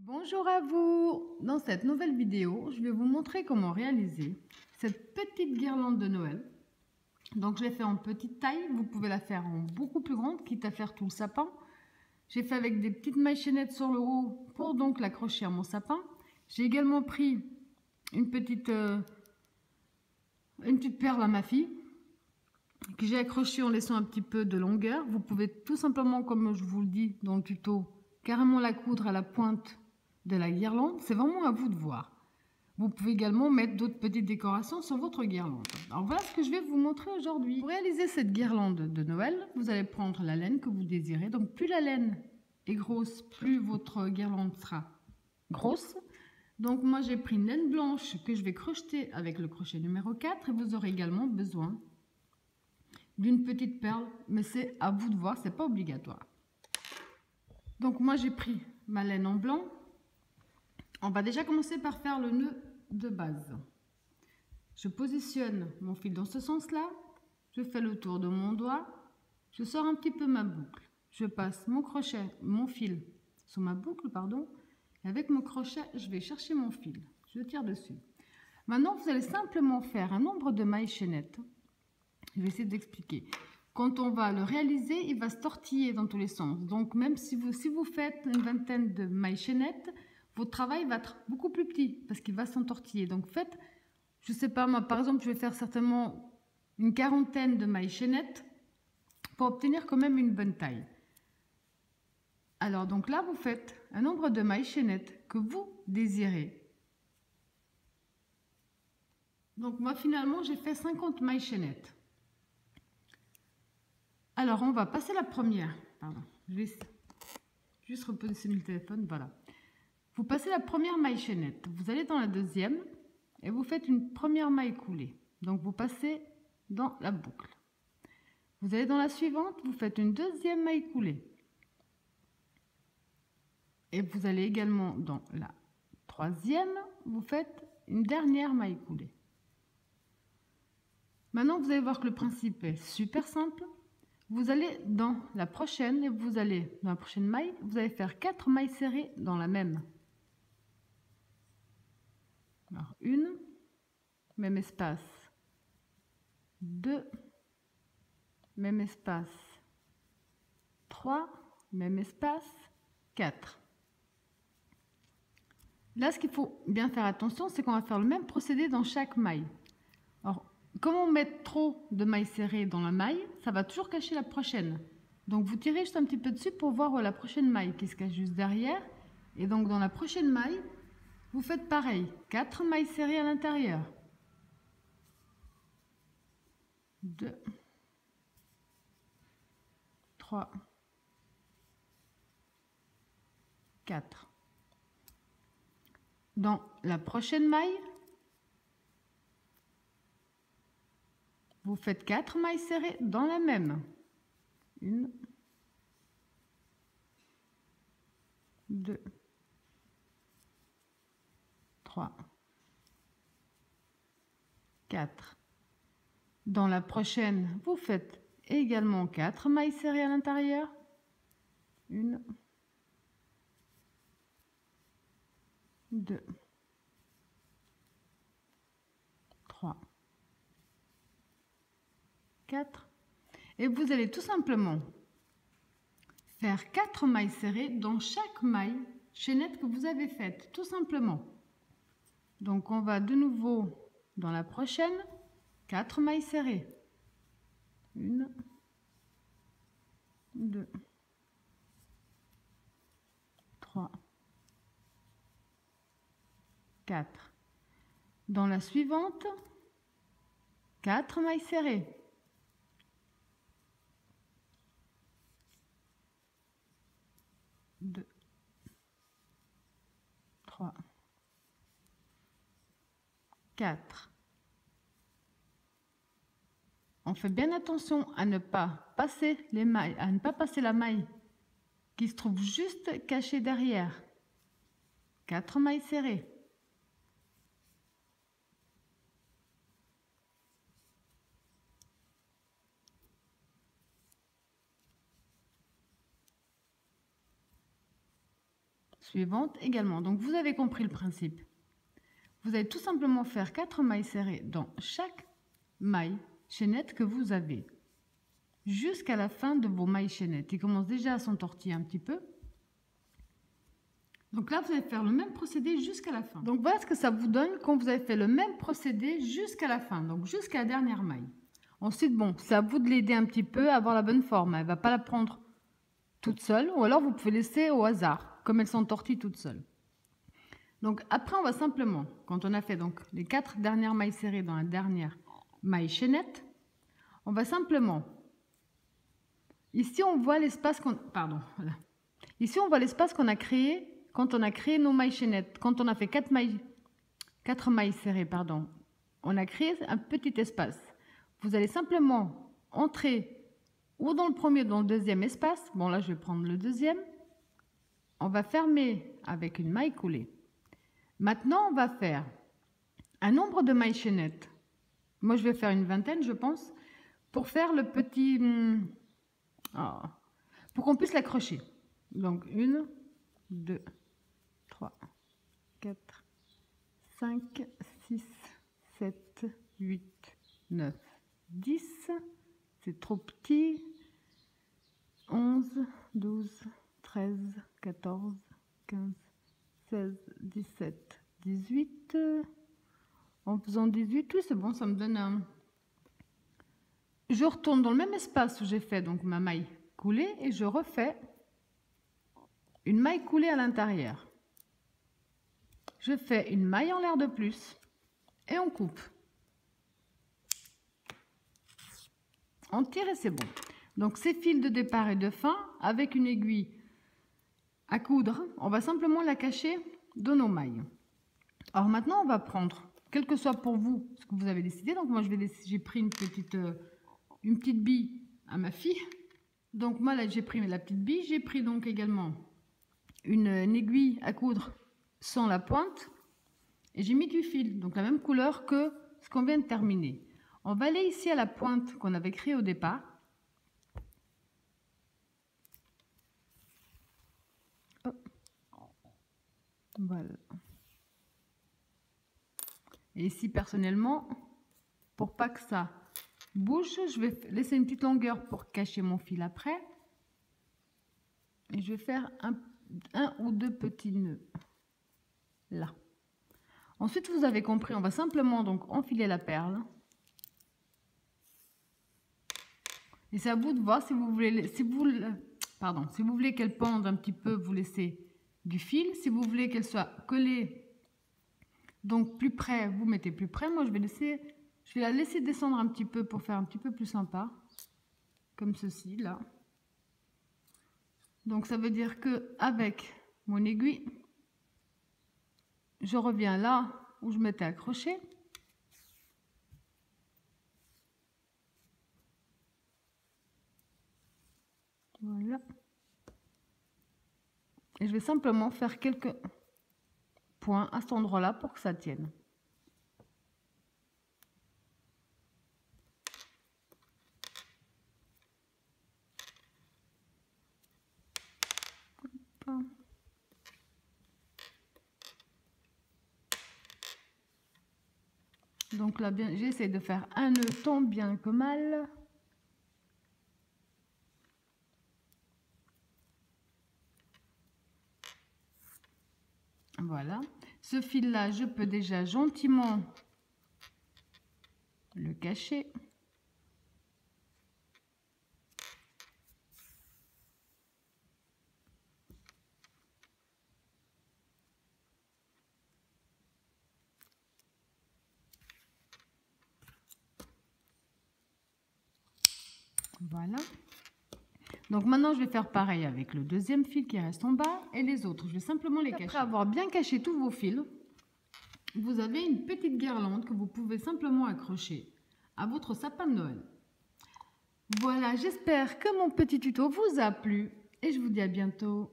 Bonjour à vous! Dans cette nouvelle vidéo, je vais vous montrer comment réaliser cette petite guirlande de Noël. Donc je l'ai fait en petite taille, vous pouvez la faire en beaucoup plus grande, quitte à faire tout le sapin. J'ai fait avec des petites mailles chaînettes sur le haut pour donc l'accrocher à mon sapin. J'ai également pris une petite perle à ma fille que j'ai accrochée en laissant un petit peu de longueur. Vous pouvez tout simplement, comme je vous le dis dans le tuto, carrément la coudre à la pointe de la guirlande. C'est vraiment à vous de voir. Vous pouvez également mettre d'autres petites décorations sur votre guirlande. Alors voilà ce que je vais vous montrer aujourd'hui. Pour réaliser cette guirlande de Noël, vous allez prendre la laine que vous désirez. Donc plus la laine est grosse, plus votre guirlande sera grosse. Donc moi j'ai pris une laine blanche que je vais crocheter avec le crochet numéro 4 et vous aurez également besoin d'une petite perle, mais c'est à vous de voir, c'est pas obligatoire. Donc moi j'ai pris ma laine en blanc. On va déjà commencer par faire le nœud de base. Je positionne mon fil dans ce sens-là, je fais le tour de mon doigt, je sors un petit peu ma boucle, je passe mon fil sous ma boucle, pardon, et avec mon crochet, je vais chercher mon fil, je tire dessus. Maintenant, vous allez simplement faire un nombre de mailles chaînettes. Je vais essayer d'expliquer. Quand on va le réaliser, il va se tortiller dans tous les sens. Donc, même si vous faites une vingtaine de mailles chaînettes, votre travail va être beaucoup plus petit parce qu'il va s'entortiller. Donc, faites, je sais pas moi, par exemple, je vais faire certainement une quarantaine de mailles chaînettes pour obtenir quand même une bonne taille. Alors, donc là, vous faites un nombre de mailles chaînettes que vous désirez. Donc, moi, finalement, j'ai fait 50 mailles chaînettes. Alors, on va passer la première. Pardon, je vais juste repositionner le téléphone. Voilà. Vous passez la première maille chaînette. Vous allez dans la deuxième et vous faites une première maille coulée. Donc, vous passez dans la boucle. Vous allez dans la suivante, vous faites une deuxième maille coulée. Et vous allez également dans la troisième, vous faites une dernière maille coulée. Maintenant, vous allez voir que le principe est super simple. Vous allez dans la prochaine et vous allez dans la prochaine maille, vous allez faire 4 mailles serrées dans la même. Alors une, même espace, 2, même espace, 3, même espace, 4. Là, ce qu'il faut bien faire attention, c'est qu'on va faire le même procédé dans chaque maille. Alors, comme on met trop de mailles serrées dans la maille, ça va toujours cacher la prochaine. Donc, vous tirez juste un petit peu dessus pour voir la prochaine maille qui se cache juste derrière. Et donc, dans la prochaine maille, vous faites pareil. 4 mailles serrées à l'intérieur. 2, 3, 4. Dans la prochaine maille, vous faites 4 mailles serrées dans la même. 1, 2, 3, 4. Dans la prochaine, vous faites également 4 mailles serrées à l'intérieur. 1, 2, 3, 4. Et vous allez tout simplement faire 4 mailles serrées dans chaque maille chaînette que vous avez faite, tout simplement. Donc on va de nouveau dans la prochaine, 4 mailles serrées. 1, 2, 3, 4. Dans la suivante, 4 mailles serrées. 2, 3, 4. On fait bien attention à ne pas passer les mailles, à ne pas passer la maille qui se trouve juste cachée derrière. 4 mailles serrées. suivante également. Donc vous avez compris le principe. Vous allez tout simplement faire 4 mailles serrées dans chaque maille chaînette que vous avez jusqu'à la fin de vos mailles chaînettes. Ils commencent déjà à s'entortiller un petit peu. Donc là, vous allez faire le même procédé jusqu'à la fin. Donc voilà ce que ça vous donne quand vous avez fait le même procédé jusqu'à la fin, donc jusqu'à la dernière maille. Ensuite, bon, c'est à vous de l'aider un petit peu à avoir la bonne forme. Elle ne va pas la prendre toute seule, ou alors vous pouvez laisser au hasard, comme elle s'entortille toute seule. Donc après, on va simplement, quand on a fait donc les 4 dernières mailles serrées dans la dernière maille chaînette, on va simplement, ici on voit l'espace qu'on, voilà. Ici on voit l'espace qu'on a créé quand on a créé nos mailles chaînettes. Quand on a fait 4 mailles serrées, pardon, on a créé un petit espace. Vous allez simplement entrer ou dans le premier ou dans le deuxième espace. Bon là je vais prendre le deuxième. On va fermer avec une maille coulée. Maintenant on va faire un nombre de mailles chaînettes. Moi je vais faire une vingtaine je pense. Pour faire le petit... pour qu'on puisse l'accrocher. Donc 1, 2, 3, 4, 5, 6, 7, 8, 9, 10. C'est trop petit. 11, 12, 13, 14, 15, 16, 17, 18. En faisant 18, oui c'est bon, ça me donne un... Je retourne dans le même espace où j'ai fait donc ma maille coulée et je refais une maille coulée à l'intérieur. Je fais une maille en l'air de plus et on coupe. On tire et c'est bon. Donc ces fils de départ et de fin, avec une aiguille à coudre, on va simplement la cacher de nos mailles. Alors maintenant on va prendre, quel que soit pour vous ce que vous avez décidé, donc moi j'ai pris une petite bille à ma fille. Donc moi là j'ai pris la petite bille, j'ai pris donc également une aiguille à coudre sans la pointe et j'ai mis du fil, donc la même couleur que ce qu'on vient de terminer. On va aller ici à la pointe qu'on avait créée au départ. Hop. Voilà. Et ici personnellement, pour pas que ça bouge, je vais laisser une petite longueur pour cacher mon fil après. Et je vais faire un ou deux petits nœuds là. Ensuite, vous avez compris, on va simplement donc enfiler la perle. Et c'est à vous de voir si vous voulez, si vous voulez qu'elle pende un petit peu, vous laissez du fil. Si vous voulez qu'elle soit collée, donc plus près, vous mettez plus près. Moi, je vais la laisser descendre un petit peu pour faire un petit peu plus sympa, comme ceci là. Donc ça veut dire que avec mon aiguille, je reviens là où je m'étais accroché. Voilà. Et je vais simplement faire quelques points à cet endroit-là pour que ça tienne. Hop. Donc là, j'essaie de faire un nœud tant bien que mal. Voilà. Ce fil-là, je peux déjà gentiment le cacher. Voilà. Donc maintenant, je vais faire pareil avec le deuxième fil qui reste en bas et les autres. Je vais simplement les cacher. Après avoir bien caché tous vos fils, vous avez une petite guirlande que vous pouvez simplement accrocher à votre sapin de Noël. Voilà, j'espère que mon petit tuto vous a plu et je vous dis à bientôt.